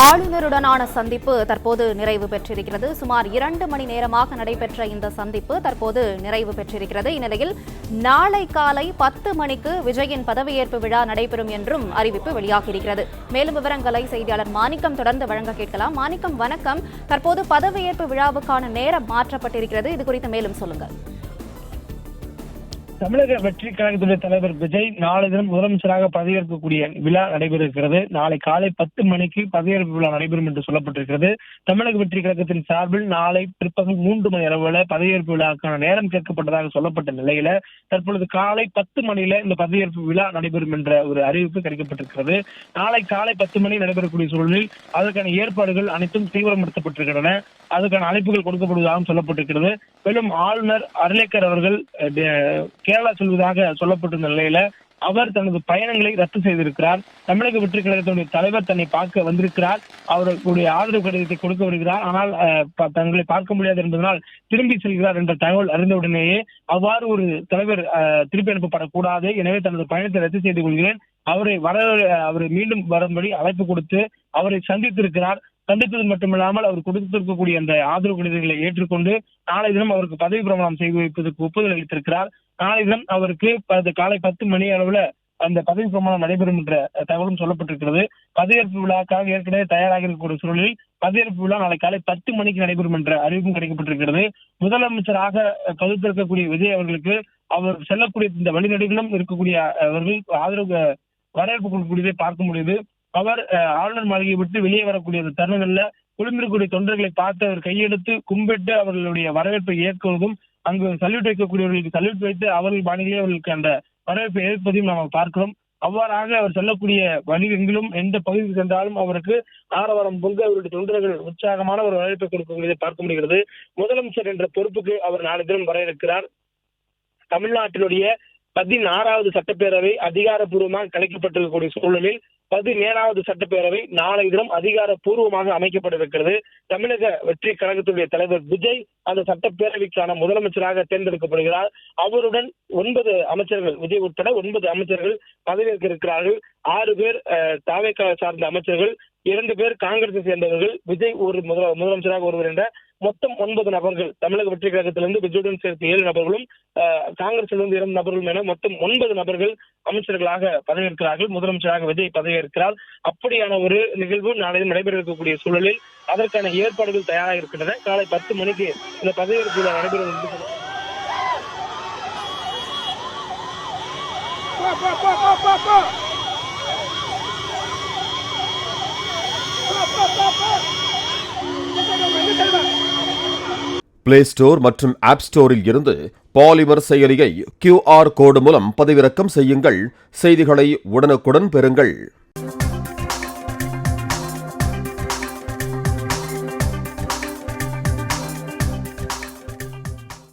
ஆளுநருடனான சந்திப்பு தற்போது நிறைவு பெற்றிருக்கிறது. சுமார் 2 மணி நேரமாக நடைபெற்ற இந்த சந்திப்பு தற்போது நிறைவு பெற்றிருக்கிறது. இந்நிலையில் நாளை காலை 10 மணிக்கு விஜயின் பதவியேற்பு விழா நடைபெறும் என்றும் அறிவிப்பு வெளியாகியிருக்கிறது. மேலும் விவரங்களை செய்தியாளர் மாணிக்கம் தொடர்ந்து வழங்க கேட்கலாம். மாணிக்கம், வணக்கம். தற்போது பதவியேற்பு விழாவுக்கான நேரம் மாற்றப்பட்டிருக்கிறது. இது குறித்து மேலும் சொல்லுங்கள். தமிழக வெற்றி கழகத்துடைய தலைவர் விஜய் நாளை தினம் முதலமைச்சராக பதவியேற்கக்கூடிய விழா நடைபெற இருக்கிறது. நாளை காலை 10 மணிக்கு பதவியேற்பு விழா நடைபெறும் என்று சொல்லப்பட்டிருக்கிறது. தமிழக வெற்றி கழகத்தின் சார்பில் நாளை பிற்பகல் 3 மணி அளவில் பதவியேற்பு விழாவுக்கான நேரம் கேட்கப்பட்டதாக சொல்லப்பட்ட நிலையில தற்பொழுது காலை 10 மணியில இந்த பதவியேற்பு விழா நடைபெறும் என்ற ஒரு அறிவிப்பு கிடைக்கப்பட்டிருக்கிறது. நாளை காலை 10 மணி நடைபெறக்கூடிய சூழலில் அதற்கான ஏற்பாடுகள் அனைத்தும் தீவிரப்படுத்தப்பட்டிருக்கின்றன. அதுக்கான அழைப்புகள் கொடுக்கப்படுவதாகவும் சொல்லப்பட்டிருக்கிறது. மேலும் ஆளுநர் அர்லேக்கர் அவர்கள் கேரளா செல்வதாக சொல்லப்பட்டிருந்த நிலையில அவர் தனது பயணங்களை ரத்து செய்திருக்கிறார். தமிழக வெற்றி கழகத்தினுடைய தலைவர் தன்னை பார்க்க வந்திருக்கிறார். அவர்களுடைய ஆதரவு கடிதத்தை கொடுக்க வருகிறார். ஆனால் தங்களை பார்க்க முடியாது என்பதனால் திரும்பி செல்கிறார் என்ற தகவல் அறிந்தவுடனேயே அவ்வாறு ஒரு தலைவர் திருப்பி அனுப்பப்படக்கூடாது, எனவே தனது பயணத்தை ரத்து செய்து கொள்கிறேன், அவரை மீண்டும் வரும்படி அழைப்பு கொடுத்து அவரை சந்தித்திருக்கிறார். சந்தித்தது மட்டுமில்லாமல் அவர் கொடுத்திருக்கக்கூடிய அந்த ஆதரவு கடிதங்களை ஏற்றுக்கொண்டு நாளை தினம் அவருக்கு பதவி பிரமாணம் செய்து வைப்பதற்கு ஒப்புதல் அளித்திருக்கிறார். நாளை தினம் அவருக்கு காலை 10 மணி அளவுல அந்த பதவி பிரமாணம் நடைபெறும் என்ற தகவலும் சொல்லப்பட்டிருக்கிறது. பதவியேற்பு விழாக்காக ஏற்கனவே தயாராக இருக்கக்கூடிய சூழலில் பதவியேற்பு விழா நாளை காலை 10 மணிக்கு நடைபெறும் என்ற அறிவிப்பும் கிடைக்கப்பட்டிருக்கிறது. முதலமைச்சராக பதவியேற்கக்கூடிய விஜய் அவர்களுக்கு அவர் செல்லக்கூடிய இந்த வழிநெடுகளும் இருக்கக்கூடிய அவர்கள் ஆதரவு வரவேற்பு கொடுக்கக்கூடியதை பார்க்க முடியுது. அவர் ஆளுநர் மாளிகையை விட்டு வெளியே வரக்கூடிய தருணங்கள்ல குழுமிருக்கக்கூடிய தொண்டர்களை பார்த்து அவர் கையெடுத்து கும்பிட்டு அவர்களுடைய வரவேற்பை ஏற்குவதும், அங்கு சல்யூட் வைக்கக்கூடியவர்களுக்கு சல்யூட் வைத்து அவர்கள் பாணியிலே அவர்களுக்கு அந்த வரவேற்பை ஏற்பதையும் நாம் பார்க்கிறோம். அவ்வாறாக அவர் செல்லக்கூடிய வழியெங்கிலும் எந்த பகுதிக்கு சென்றாலும் அவருக்கு ஆரவாரம் பொங்க அவருடைய தொண்டர்கள் உற்சாகமான ஒரு வரவேற்பை கொடுக்கக்கூடியதை பார்க்க முடிகிறது. முதலமைச்சர் என்ற பொறுப்புக்கு அவர் நாளை தினம் வர இருக்கிறார். தமிழ்நாட்டினுடைய 16வது சட்டப்பேரவை அதிகாரப்பூர்வமாக கலைக்கப்பட்டிருக்கக்கூடிய சூழலில் 17வது சட்டப்பேரவை நாளை தினம் அதிகாரப்பூர்வமாக அமைக்கப்பட்டிருக்கிறது. தமிழக வெற்றி கழகத்துடைய தலைவர் விஜய் அந்த சட்டப்பேரவைக்கான முதலமைச்சராக தேர்ந்தெடுக்கப்படுகிறார். அவருடன் 9 அமைச்சர்கள், விஜய் உட்பட 9 அமைச்சர்கள் பதவியேற்க இருக்கிறார்கள். 6 பேர் தாவேக சார்ந்த அமைச்சர்கள், 2 பேர் காங்கிரஸை சேர்ந்தவர்கள், விஜய் ஒரு முதலமைச்சராக ஒருவர் என்ற மொத்தம் 9 நபர்கள். தமிழக வெற்றி கழகத்திலிருந்து விஜயுடன் சேர்த்து 7 நபர்களும் காங்கிரசிலிருந்து 2 நபர்களும் என மொத்தம் 9 நபர்கள் அமைச்சர்களாக பதவியேற்கிறார்கள். முதலமைச்சராக விஜய் பதவியேற்கிறார். அப்படியான ஒரு நிகழ்வு நாளை நடைபெற இருக்கக்கூடிய சூழலில் அதற்கான ஏற்பாடுகள் தயாராக இருக்கின்றன. காலை 10 மணிக்கு இந்த பதவியேற்பு நடைபெறும் என்று பிளே ஸ்டோர் மற்றும் ஆப் ஸ்டோரில் இருந்து பாலிமர் செயலியை QR கோடு மூலம் பதிவிறக்கம் செய்யுங்கள். செய்திகளை உடனுக்குடன் பெறுங்கள்.